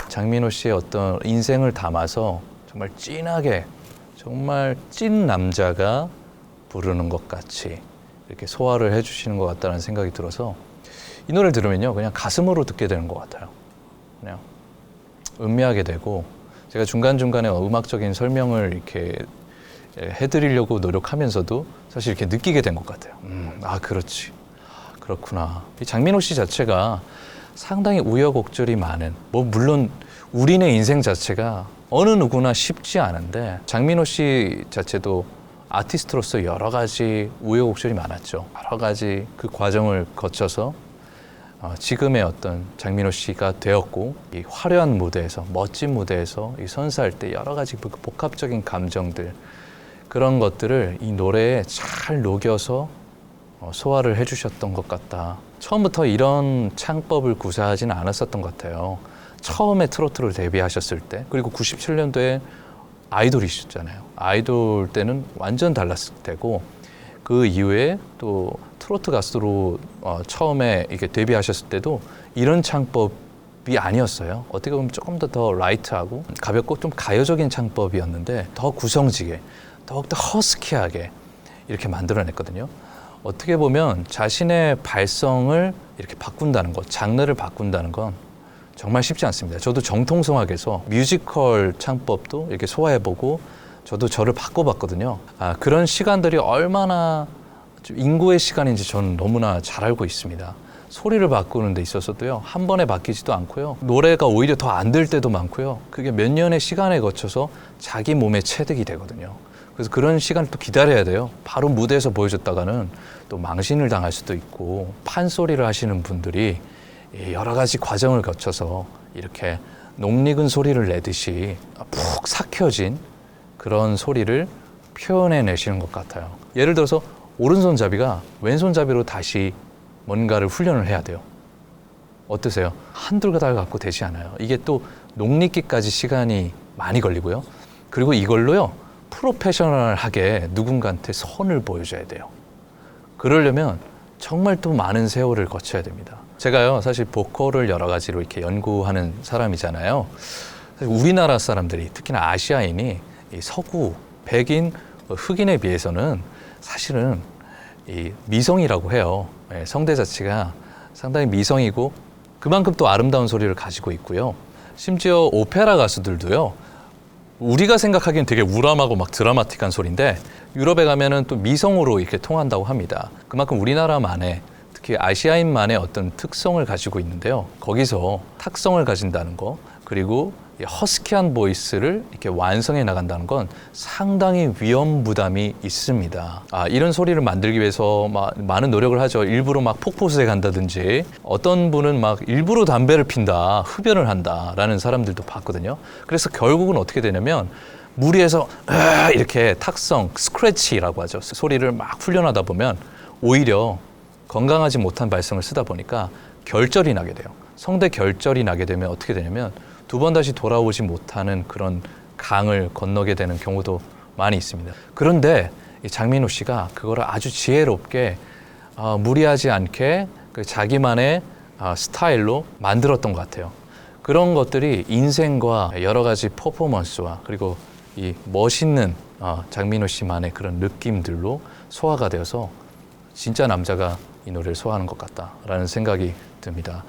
장민호 씨의 어떤 인생을 담아서 정말 찐하게, 정말 찐 남자가 부르는 것 같이 이렇게 소화를 해주시는 것 같다는 생각이 들어서 이 노래를 들으면요, 그냥 가슴으로 듣게 되는 것 같아요. 그냥 음미하게 되고, 제가 중간중간에 음악적인 설명을 이렇게 해드리려고 노력하면서도 사실 이렇게 느끼게 된 것 같아요. 그렇지. 그렇구나. 이 장민호 씨 자체가 상당히 우여곡절이 많은, 물론 우리네 인생 자체가 어느 누구나 쉽지 않은데, 장민호 씨 자체도 아티스트로서 여러 가지 우여곡절이 많았죠. 여러 가지 그 과정을 거쳐서 지금의 어떤 장민호 씨가 되었고, 이 화려한 무대에서, 멋진 무대에서 이 선사할 때 여러 가지 그 복합적인 감정들, 그런 것들을 이 노래에 잘 녹여서 소화를 해주셨던 것 같다. 처음부터 이런 창법을 구사하지는 않았었던 것 같아요. 처음에 트로트를 데뷔하셨을 때, 그리고 97년도에 아이돌이셨잖아요. 아이돌 때는 완전 달랐을 테고, 그 이후에 또 트로트 가수로 처음에 이렇게 데뷔하셨을 때도 이런 창법이 아니었어요. 어떻게 보면 조금 더 라이트하고 가볍고 좀 가요적인 창법이었는데, 더 구성지게, 더욱더 허스키하게 이렇게 만들어냈거든요. 어떻게 보면 자신의 발성을 이렇게 바꾼다는 것, 장르를 바꾼다는 건 정말 쉽지 않습니다. 저도 정통성악에서 뮤지컬 창법도 이렇게 소화해보고 저도 저를 바꿔봤거든요. 그런 시간들이 얼마나 좀 인고의 시간인지 저는 너무나 잘 알고 있습니다. 소리를 바꾸는 데 있어서도요, 한 번에 바뀌지도 않고요, 노래가 오히려 더 안 될 때도 많고요, 그게 몇 년의 시간에 거쳐서 자기 몸에 체득이 되거든요. 그래서 그런 시간을 또 기다려야 돼요. 바로 무대에서 보여줬다가는 또 망신을 당할 수도 있고, 판소리를 하시는 분들이 여러 가지 과정을 거쳐서 이렇게 녹익은 소리를 내듯이 푹 삭혀진 그런 소리를 표현해내시는 것 같아요. 예를 들어서 오른손잡이가 왼손잡이로 다시 뭔가를 훈련을 해야 돼요. 어떠세요? 한두 달 갖고 되지 않아요. 이게 또 녹익기까지 시간이 많이 걸리고요. 그리고 이걸로요, 프로페셔널하게 누군가한테 선을 보여줘야 돼요. 그러려면 정말 또 많은 세월을 거쳐야 됩니다. 제가요, 사실 보컬을 여러 가지로 이렇게 연구하는 사람이잖아요. 사실 우리나라 사람들이, 특히나 아시아인이 이 서구, 백인, 흑인에 비해서는 사실은 이 미성이라고 해요. 성대 자체가 상당히 미성이고 그만큼 또 아름다운 소리를 가지고 있고요. 심지어 오페라 가수들도요, 우리가 생각하기엔 되게 우람하고 막 드라마틱한 소리인데 유럽에 가면은 또 미성으로 이렇게 통한다고 합니다. 그만큼 우리나라만의, 특히 아시아인만의 어떤 특성을 가지고 있는데요. 거기서 탁성을 가진다는 거, 그리고 허스키한 보이스를 이렇게 완성해 나간다는 건 상당히 위험 부담이 있습니다. 이런 소리를 만들기 위해서 많은 노력을 하죠. 일부러 막 폭포수에 간다든지, 어떤 분은 막 일부러 담배를 핀다, 흡연을 한다라는 사람들도 봤거든요. 그래서 결국은 어떻게 되냐면 무리해서 이렇게 탁성, 스크래치라고 하죠. 소리를 막 훈련하다 보면 오히려 건강하지 못한 발성을 쓰다 보니까 결절이 나게 돼요. 성대 결절이 나게 되면 어떻게 되냐면 두 번 다시 돌아오지 못하는 그런 강을 건너게 되는 경우도 많이 있습니다. 그런데 장민호 씨가 그거를 아주 지혜롭게 무리하지 않게 자기만의 스타일로 만들었던 것 같아요. 그런 것들이 인생과 여러 가지 퍼포먼스와 그리고 이 멋있는 장민호 씨만의 그런 느낌들로 소화가 되어서 진짜 남자가 이 노래를 소화하는 것 같다라는 생각이 듭니다.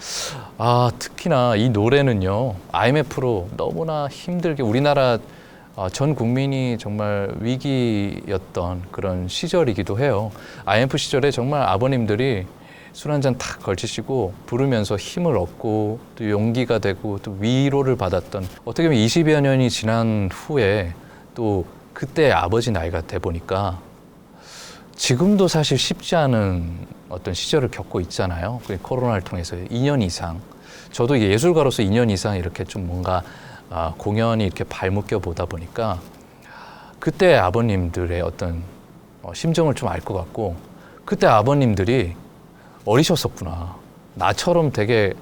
특히나 이 노래는요, IMF로 너무나 힘들게 우리나라 전 국민이 정말 위기였던 그런 시절이기도 해요. IMF 시절에 정말 아버님들이 술 한 잔 탁 걸치시고 부르면서 힘을 얻고 또 용기가 되고 또 위로를 받았던, 어떻게 보면 20여 년이 지난 후에 또 그때 아버지 나이가 돼 보니까 지금도 사실 쉽지 않은 어떤 시절을 겪고 있잖아요. 코로나를 통해서 2년 이상. 저도 예술가로서 2년 이상 이렇게 좀 뭔가 공연이 이렇게 발묶여 보다 보니까 그때 아버님들의 어떤 심정을 좀 알 것 같고, 그때 아버님들이 어리셨었구나. 나처럼 되게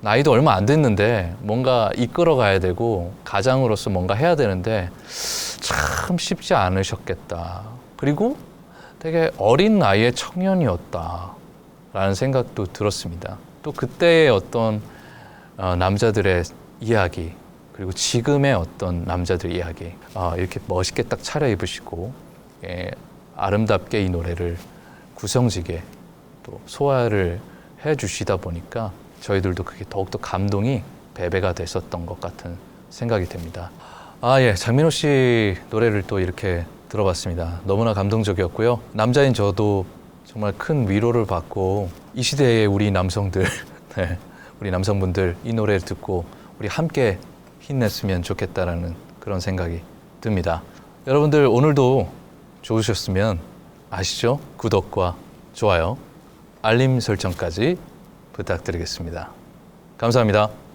나이도 얼마 안 됐는데 뭔가 이끌어 가야 되고 가장으로서 뭔가 해야 되는데 참 쉽지 않으셨겠다. 그리고 되게 어린 나이의 청년이었다라는 생각도 들었습니다. 또 그때의 어떤 남자들의 이야기, 그리고 지금의 어떤 남자들의 이야기, 이렇게 멋있게 딱 차려입으시고 아름답게 이 노래를 구성지게 또 소화를 해주시다 보니까 저희들도 그게 더욱더 감동이 배배가 됐었던 것 같은 생각이 듭니다. 예, 장민호 씨 노래를 또 이렇게 들어봤습니다. 너무나 감동적이었고요. 남자인 저도 정말 큰 위로를 받고 이 시대의 우리 남성들, 네, 우리 남성분들 이 노래를 듣고 우리 함께 힘냈으면 좋겠다라는 그런 생각이 듭니다. 여러분들 오늘도 좋으셨으면 아시죠? 구독과 좋아요, 알림 설정까지 부탁드리겠습니다. 감사합니다.